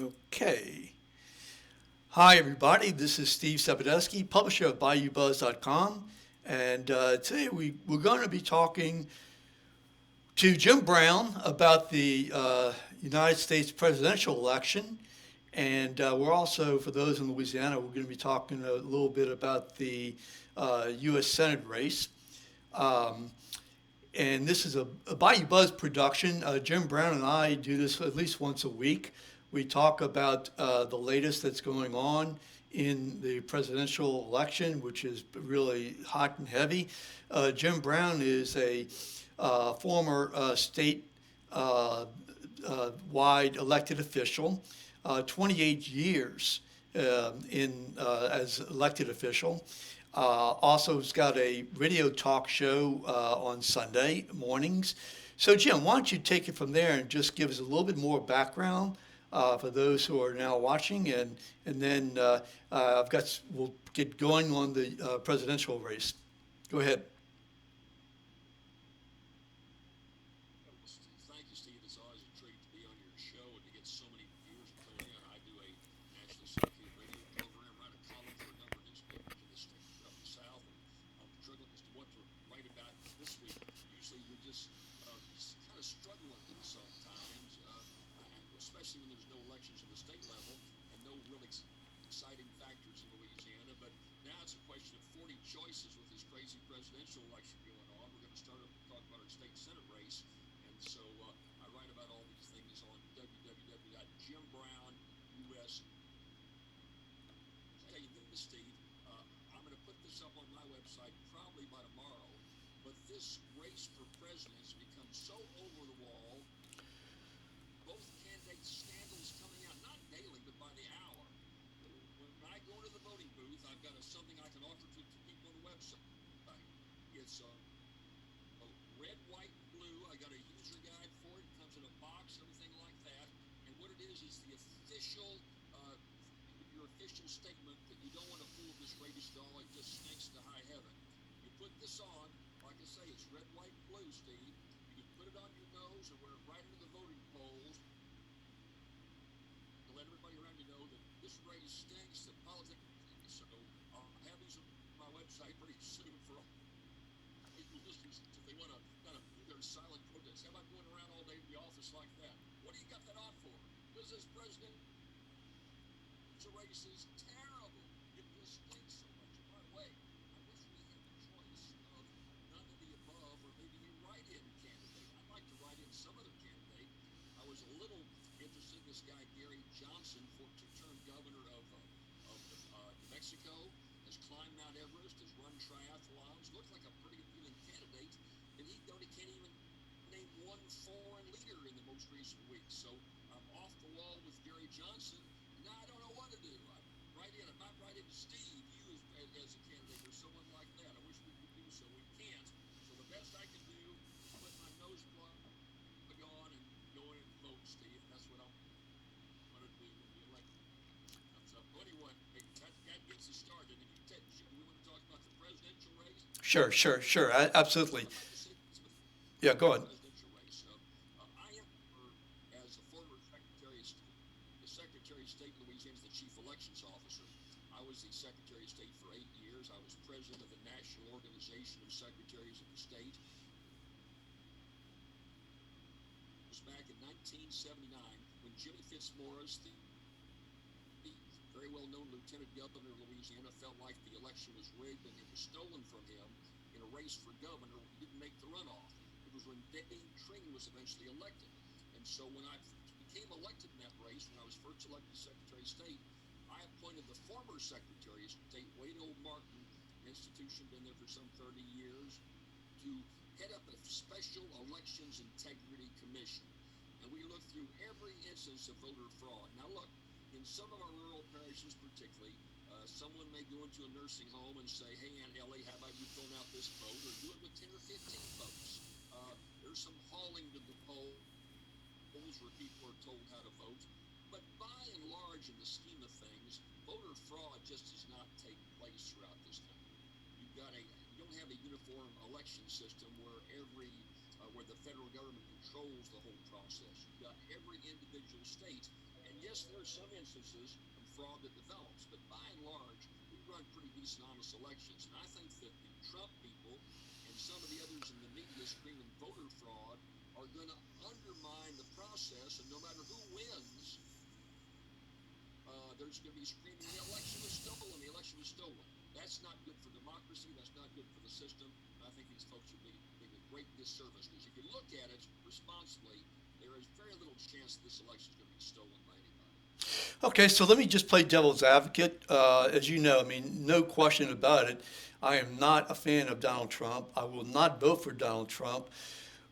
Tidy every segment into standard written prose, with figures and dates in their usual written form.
Okay. Hi, everybody. This is Steve Sabadowski, publisher of BayouBuzz.com. And today we're going to be talking to Jim Brown about the United States presidential election. And we're also, for those in Louisiana, we're going to be talking a little bit about the U.S. Senate race. Um, and this is a Bayou Buzz production. Jim Brown and I do this at least once a week. We talk about the latest that's going on in the presidential election, which is really hot and heavy. Jim Brown is a former state wide elected official, 28 years as elected official. Also, has got a radio talk show on Sunday mornings. So, Jim, why don't you take it from there and just give us a little bit more background for those who are now watching, and then we'll get going on the presidential race. Go ahead. Sure. Absolutely. Yeah, go ahead. And yes, there are some instances of fraud that develops, but by and large, we run pretty decent, honest elections. And I think that the Trump people and some of the others in the media screaming voter fraud are going to undermine the process. And no matter who wins, there's going to be screaming, the election was stolen, the election was stolen. That's not good for democracy. That's not good for the system. And I think these folks are being a great disservice, because if you look at it responsibly, there is very little chance that this election is going to be stolen by anybody. Okay, so let me just play devil's advocate. As you know, I mean, no question about it. I am not a fan of Donald Trump. I will not vote for Donald Trump.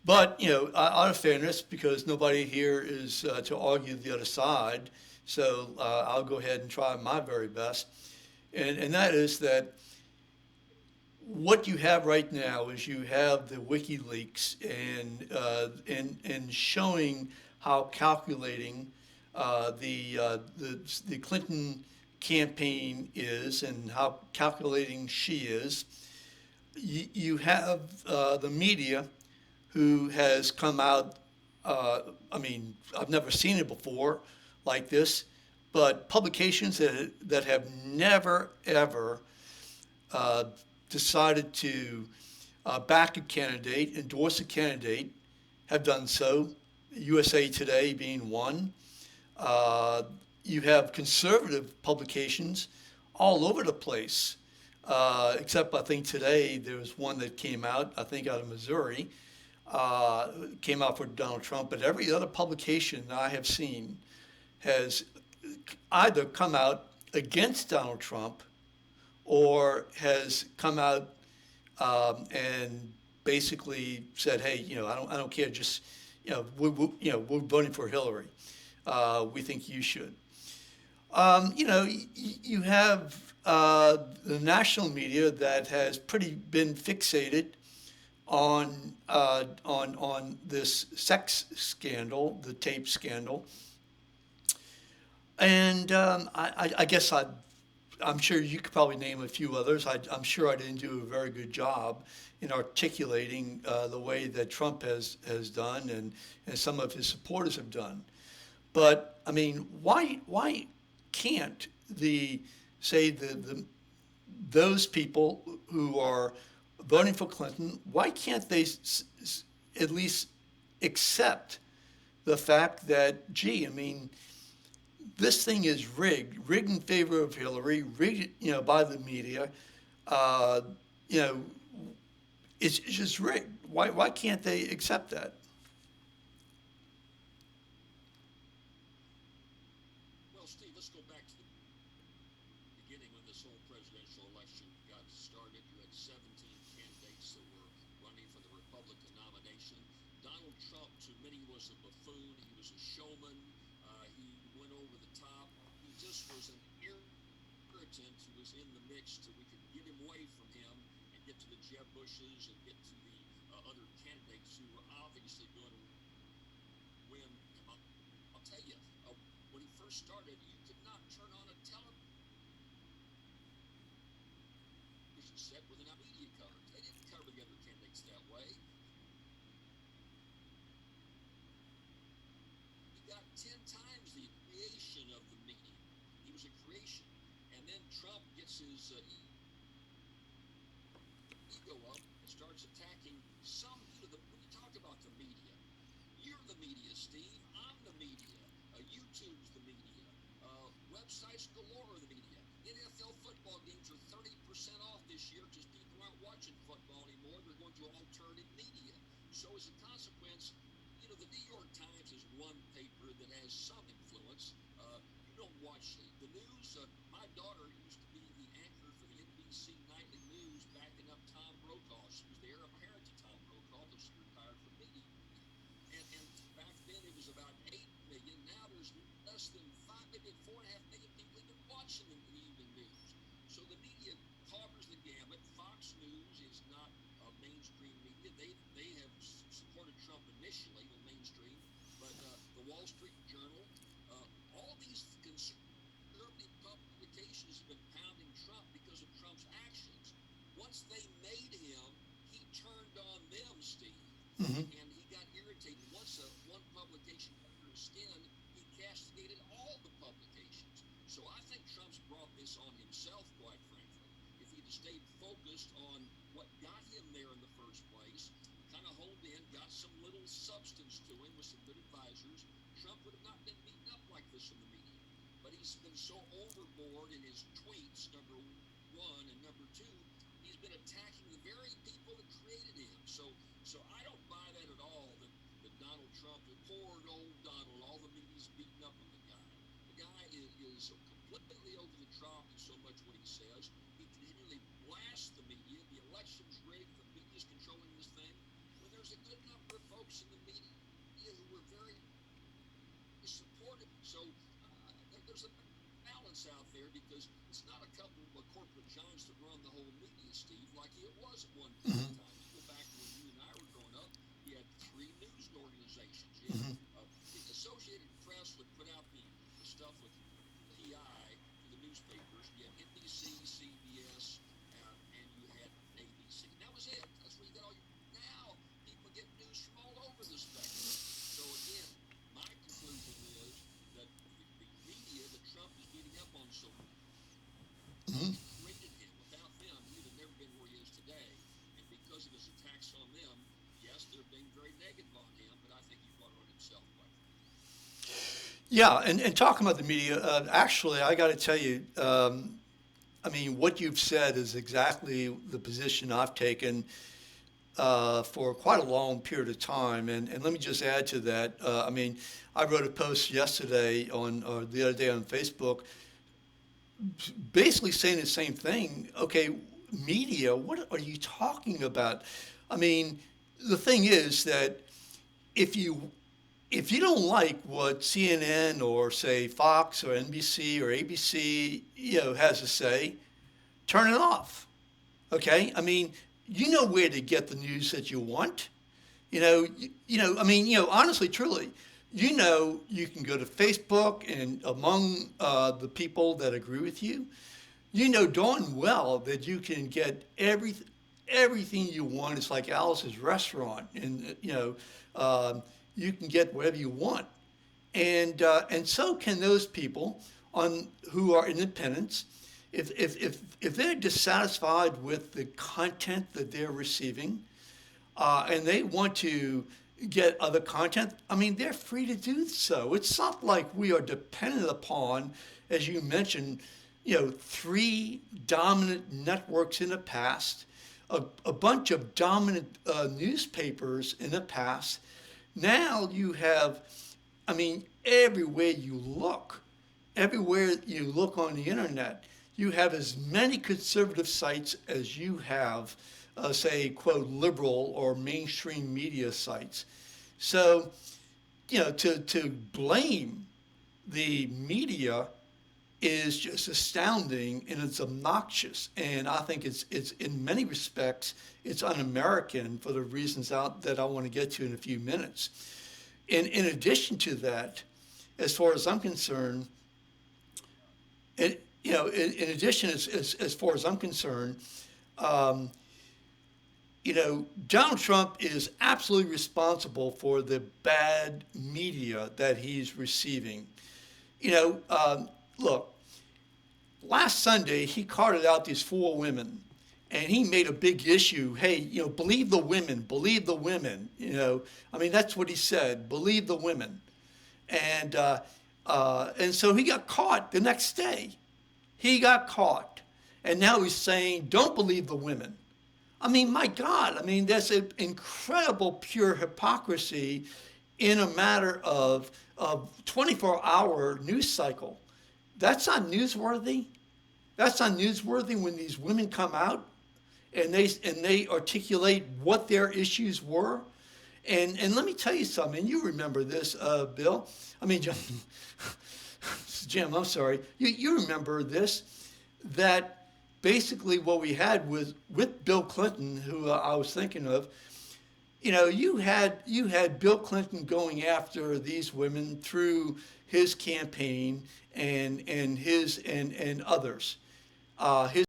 But, out of fairness, because nobody here is to argue the other side, so I'll go ahead and try my very best. And that is that what you have right now is you have the WikiLeaks and showing how calculating the Clinton campaign is and how calculating she is. You have the media who has come out. I mean, I've never seen it before like this, but publications that have never ever uh, decided to back a candidate, endorse a candidate, have done so. USA Today being one. Uh, you have conservative publications all over the place, except I think today there was one that came out, I think out of Missouri, came out for Donald Trump. But every other publication that I have seen has either come out against Donald Trump or has come out and basically said, "Hey, I don't care. Just, we're voting for Hillary. We think you should." You have the national media that has pretty been fixated on this sex scandal, the tape scandal, and I guess I'm sure you could probably name a few others. I'm sure I didn't do a very good job in articulating the way that Trump has done and some of his supporters have done. But I mean, why can't those people who are voting for Clinton, why can't they at least accept the fact that, gee, I mean, this thing is rigged in favor of Hillary, rigged, by the media. Uh, you know, it's just rigged. Why can't they accept that? Well, Steve, let's go back to the beginning when this whole presidential election got started. You had 17 candidates that were running for the Republican nomination. Donald Trump, to many, was a buffoon. He was a showman. He went over the top. He just was an irritant who was in the mix till we could get him away from him and get to the Jeb Bushes and get to the other candidates who were obviously going to win. I'll tell you, when he first started, you could not turn on a television set without media coverage. They didn't cover the other candidates that way. He got 10 times the creation of the media. He was a creation. And then Trump gets his ego up and starts attacking some, when you talk about the media, you're the media, Steve. I'm the media. YouTube's the media. Websites galore are the media. NFL football games are 30% off this year because people aren't watching football anymore. They're going to alternative media. So as a consequence, the New York Times is one paper that has some influence. You don't watch the news. My daughter used to be the anchor for the NBC Nightly News, backing up Tom Brokaw. She was the heir apparent to Tom Brokaw until she retired from media. And back then it was about 8 million. Now there's less than 5, maybe 4.5 million people even watching the evening news. So the media covers the gamut. Fox News is not mainstream media. They have supported Trump initially, the mainstream, but the Wall Street Journal, all these conservative publications have been pounding Trump because of Trump's actions. Once they made him, he turned on them, Steve, Hmm. and he got irritated. Once one publication got under his skin, he castigated all focused on what got him there in the first place, kind of honed in, got some little substance to him with some good advisors, Trump would have not been beaten up like this in the media. But he's been so overboard in his tweets, number one, and number two, he's been attacking the very people that created him. So I don't buy that at all, that Donald Trump, poor old Donald, all the media's beating up on the guy. The guy is completely over the top in so much what he says. He continually blasts the media. The election's rigged. The media's controlling this thing. When there's a good number of folks in the media who were very supportive. So there's a balance out there, because it's not a couple of corporate giants that run the whole media, Steve, like it was at one point in time. You go back to when you and I were growing up, you had 3 news organizations. You had, the Associated Press would put out the stuff with PI to the newspapers. You had NBC, CBS, and you had ABC. And that was it. That's where you got all your... Now, people get news from all over the spectrum. So again, my conclusion is that the media that Trump is beating up on so much created him. Without them, he would have never been where he is today. And because of his attacks on them, yes, they're being very negative on him, but I think he brought it on himself, quite frankly. Yeah, and talking about the media, actually, I got to tell you, I mean, what you've said is exactly the position I've taken for quite a long period of time. And let me just add to that. I mean, I wrote a post yesterday or the other day on Facebook, basically saying the same thing. Okay, media, what are you talking about? I mean, the thing is that if you don't like what CNN or say Fox or NBC or ABC, has to say, turn it off. Okay? I mean, you know where to get the news that you want. I mean, honestly, truly, you can go to Facebook, and among the people that agree with you, darn well that you can get everything you want. It's like Alice's restaurant, and you can get whatever you want, and so can those people who are independents. If they're dissatisfied with the content that they're receiving, and they want to get other content, I mean, they're free to do so. It's not like we are dependent upon, as you mentioned, 3 dominant networks in the past, a bunch of dominant newspapers in the past. Now you have, I mean, everywhere you look on the internet, you have as many conservative sites as you have, say, quote, liberal or mainstream media sites. So, to blame the media is just astounding, and it's obnoxious. And I think it's in many respects, it's un-American for the reasons that I want to get to in a few minutes. In addition to that, as far as I'm concerned, in addition, as far as I'm concerned, Donald Trump is absolutely responsible for the bad media that he's receiving. Look, last Sunday, he carted out these 4 women, and he made a big issue. Hey, believe the women, believe the women. I mean, that's what he said, believe the women. And so he got caught the next day. He got caught. And now he's saying, don't believe the women. I mean, my God, I mean, there's an incredible pure hypocrisy in a matter of 24-hour news cycle. That's not newsworthy. That's not newsworthy when these women come out and they articulate what their issues were. And let me tell you something. You remember this, Bill. I mean, Jim, I'm sorry. You remember this, that basically what we had was with Bill Clinton, who I was thinking of. You had Bill Clinton going after these women through his campaign and others. His